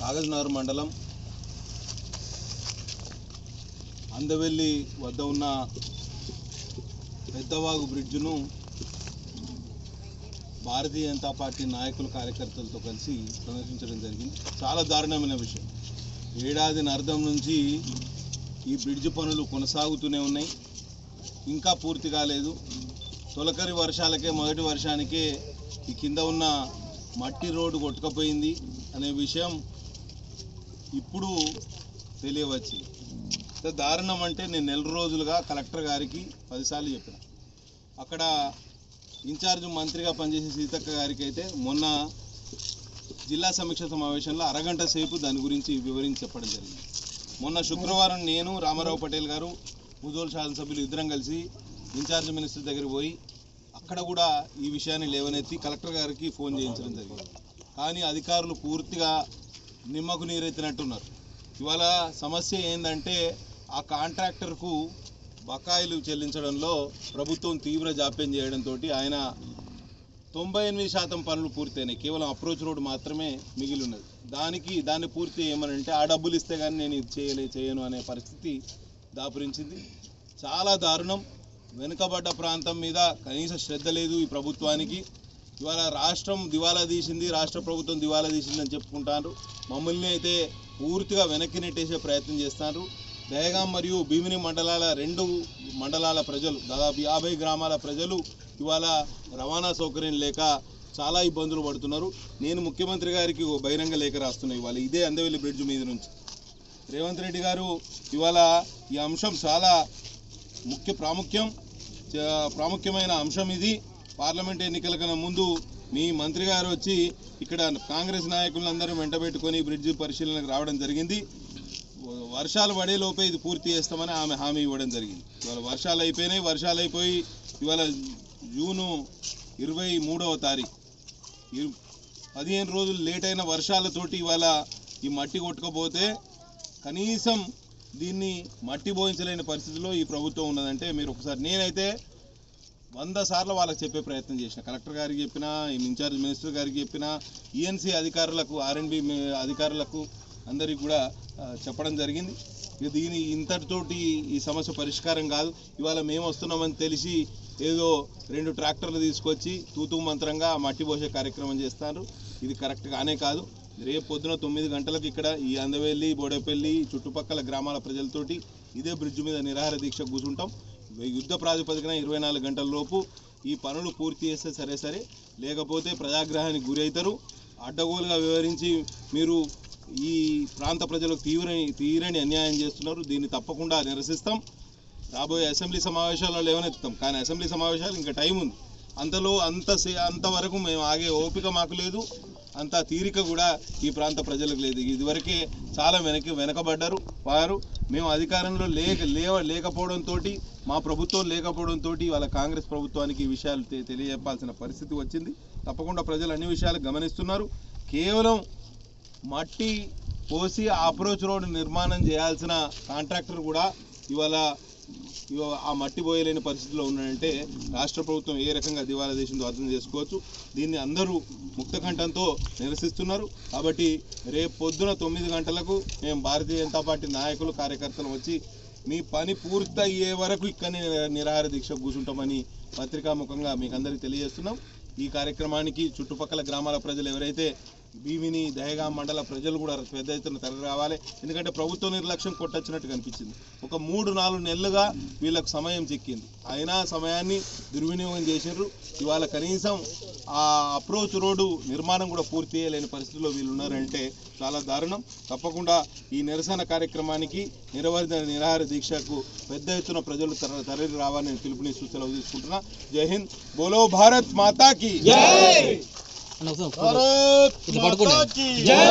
కాగజ్నగర్ మండలం అందవెల్లి వద్ద ఉన్న పెద్దవాగు బ్రిడ్జ్ను భారతీయ జనతా పార్టీ నాయకులు కార్యకర్తలతో కలిసి సందర్శించడం జరిగింది. చాలా దారుణమైన విషయం. ఏడాదిన్నర నుంచి ఈ బ్రిడ్జ్ పనులు కొనసాగుతూనే ఉన్నాయి, ఇంకా పూర్తి కాలేదు. తొలకరి వర్షాలకే మొదటి వర్షానికే ఈ కింద ఉన్న మట్టి రోడ్డు కొట్టుకుపోయింది అనే విషయం ఇప్పుడు తెలియవచ్చింది. దారుణం అంటే నేను నెల రోజులుగా కలెక్టర్ గారికి 10 సార్లు చెప్పిన. అక్కడ ఇన్ఛార్జ్ మంత్రిగా పనిచేసే సీతక్క గారికి అయితే మొన్న జిల్లా సమీక్ష సమావేశంలో అరగంట సేపు దాని గురించి వివరించి చెప్పడం జరిగింది. మొన్న శుక్రవారం నేను, రామారావు పటేల్ గారు, ముదోల్ శాసనసభ్యులు ఇద్దరం కలిసి ఇన్ఛార్జ్ మినిస్టర్ దగ్గరికి పోయి అక్కడ కూడా ఈ విషయాన్ని లేవనెత్తి కలెక్టర్ గారికి ఫోన్ చేయించడం జరిగింది. కానీ అధికారులు పూర్తిగా నిమ్మకు నీరెత్తినట్టున్నారు. ఇవాళ సమస్య ఏంటంటే ఆ కాంట్రాక్టర్కు బకాయిలు చెల్లించడంలో ప్రభుత్వం తీవ్ర జాప్యం చేయడంతో ఆయన 98% పనులు పూర్తయినాయి. కేవలం అప్రోచ్ రోడ్ మాత్రమే మిగిలి ఉన్నది. దాన్ని పూర్తి చేయమనంటే ఆ డబ్బులు ఇస్తే కానీ నేను ఇది చేయను అనే పరిస్థితి దాపురించింది. చాలా దారుణం. వెనుకబడ్డ ప్రాంతం మీద కనీస శ్రద్ధ లేదు ఈ ప్రభుత్వానికి. ఇవాళ రాష్ట్రం దివాలా తీసింది, రాష్ట్ర ప్రభుత్వం దివాలా తీసిందని చెప్పుకుంటారు. మమ్మల్ని అయితే పూర్తిగా వెనక్కి నెట్టేసే ప్రయత్నం చేస్తున్నారు. దహగాం మరియు భీమిని మండలాల 2 మండలాల ప్రజలు, దాదాపు 50 గ్రామాల ప్రజలు ఇవాళ రవాణా సౌకర్యం లేక చాలా ఇబ్బందులు పడుతున్నారు. నేను ముఖ్యమంత్రి గారికి బహిరంగ లేఖ రాస్తున్నాను ఇవాళ ఇదే అందవెల్లి బ్రిడ్జ్ మీద నుంచి. రేవంత్ రెడ్డి గారు ఇవాళ ఈ అంశం చాలా ప్రాముఖ్యమైన అంశం ఇది. పార్లమెంట్ ఎన్నికల కన్నా ముందు మీ మంత్రి గారు వచ్చి ఇక్కడ కాంగ్రెస్ నాయకులందరూ వెంటబెట్టుకొని బ్రిడ్జ్ పరిశీలనకు రావడం జరిగింది. వర్షాలు పడేలోపే ఇది పూర్తి చేస్తామని ఆమె హామీ ఇవ్వడం జరిగింది. ఇవాళ వర్షాలు అయిపోయినాయి. వర్షాలు అయిపోయి ఇవాళ జూను 23వ తారీఖు 15 రోజులు లేట్ అయిన వర్షాలతోటి ఇవాళ ఈ మట్టి కొట్టుకపోతే కనీసం దీన్ని మట్టి పోయించలేని పరిస్థితిలో ఈ ప్రభుత్వం ఉన్నదంటే మీరు ఒకసారి, నేనైతే 100 సార్లు వాళ్ళకి చెప్పే ప్రయత్నం చేసిన. కలెక్టర్ గారికి చెప్పినా, ఇన్ఛార్జ్ మినిస్టర్ గారికి చెప్పినా, ఈఎన్సీ అధికారులకు, ఆర్ఎండ్బి అధికారులకు అందరికీ కూడా చెప్పడం జరిగింది. దీని ఇంతటితోటి ఈ సమస్య పరిష్కారం కాదు. ఇవాళ మేము వస్తున్నామని తెలిసి ఏదో 2 ట్రాక్టర్లు తీసుకొచ్చి తూతూ మంత్రంగా మట్టి పోసే కార్యక్రమం చేస్తారు. ఇది కరెక్ట్ కానే కాదు. రేపు పొద్దున 9 గంటలకు ఇక్కడ ఈ అందవెల్లి, బోడేపల్లి చుట్టుపక్కల గ్రామాల ప్రజలతోటి ఇదే బ్రిడ్జ్ మీద నిరాహార దీక్ష కూర్చుంటాం. యుద్ధ ప్రాతిపదికన 24 గంటల లోపు ఈ పనులు పూర్తి చేస్తే సరే, లేకపోతే ప్రజాగ్రహానికి గురి అవుతారు. అడ్డగోలుగా వివరించి మీరు ఈ ప్రాంత ప్రజలకు తీరని అన్యాయం చేస్తున్నారు. దీన్ని తప్పకుండా నిరసిస్తాం. రాబోయే అసెంబ్లీ సమావేశాల్లో లేవనెత్తుతాం. కానీ అసెంబ్లీ సమావేశాలు ఇంకా టైం ఉంది. అంతవరకు మేము ఆగే ఓపిక మాకు లేదు, అంత తీరిక కూడా ఈ ప్రాంత ప్రజలకు లేదు. ఇదివరకే చాలా వెనకబడ్డారు వారు. మేము అధికారంలో లేకపోవడంతో, మా ప్రభుత్వం లేకపోవడంతో వాళ్ళ కాంగ్రెస్ ప్రభుత్వానికి ఈ విషయాలు తెలియజెప్పాల్సిన పరిస్థితి వచ్చింది. తప్పకుండా ప్రజలు అన్ని విషయాలు గమనిస్తున్నారు. కేవలం మట్టి పోసి అప్రోచ్ రోడ్డు నిర్మాణం చేయాల్సిన కాంట్రాక్టర్ కూడా ఇవాళ ఆ మట్టి పోయలేని పరిస్థితిలో ఉన్నాడంటే రాష్ట్ర ప్రభుత్వం ఏ రకంగా దివాలా దేశంతో అర్థం చేసుకోవచ్చు. దీన్ని అందరూ ముక్తకంఠంతో నిరసిస్తున్నారు. కాబట్టి రేపు పొద్దున 9 గంటలకు మేము భారతీయ జనతా పార్టీ నాయకులు, కార్యకర్తలు వచ్చి మీ పని పూర్తయ్యే వరకు ఇక్కడనే నిరాహార దీక్ష కూర్చుంటామని పత్రికాముఖంగా మీకు అందరికీ తెలియజేస్తున్నాం. ఈ కార్యక్రమానికి చుట్టుపక్కల గ్రామాల ప్రజలు ఎవరైతే భీమిని, దహగాం మండల ప్రజలు కూడా పెద్ద ఎత్తున తరలి రావాలి. ఎందుకంటే ప్రభుత్వ నిర్లక్ష్యం కొట్టొచ్చినట్టు కనిపించింది. ఒక 3-4 నెలలుగా వీళ్ళకు సమయం చిక్కింది, అయినా సమయాన్ని దుర్వినియోగం చేశారు. ఇవాళ కనీసం ఆ అప్రోచ్ రోడ్డు నిర్మాణం కూడా పూర్తి చేయలేని పరిస్థితిలో వీళ్ళు ఉన్నారంటే చాలా దారుణం. తప్పకుండా ఈ నిరసన కార్యక్రమానికి, నిరాహార దీక్షకు పెద్ద ఎత్తున ప్రజలు తరలి రావాలని పిలుపునిస్తూ సెలవు తీసుకుంటున్నా. జై హింద్. బోలో భారత్ మాతా కీ జై.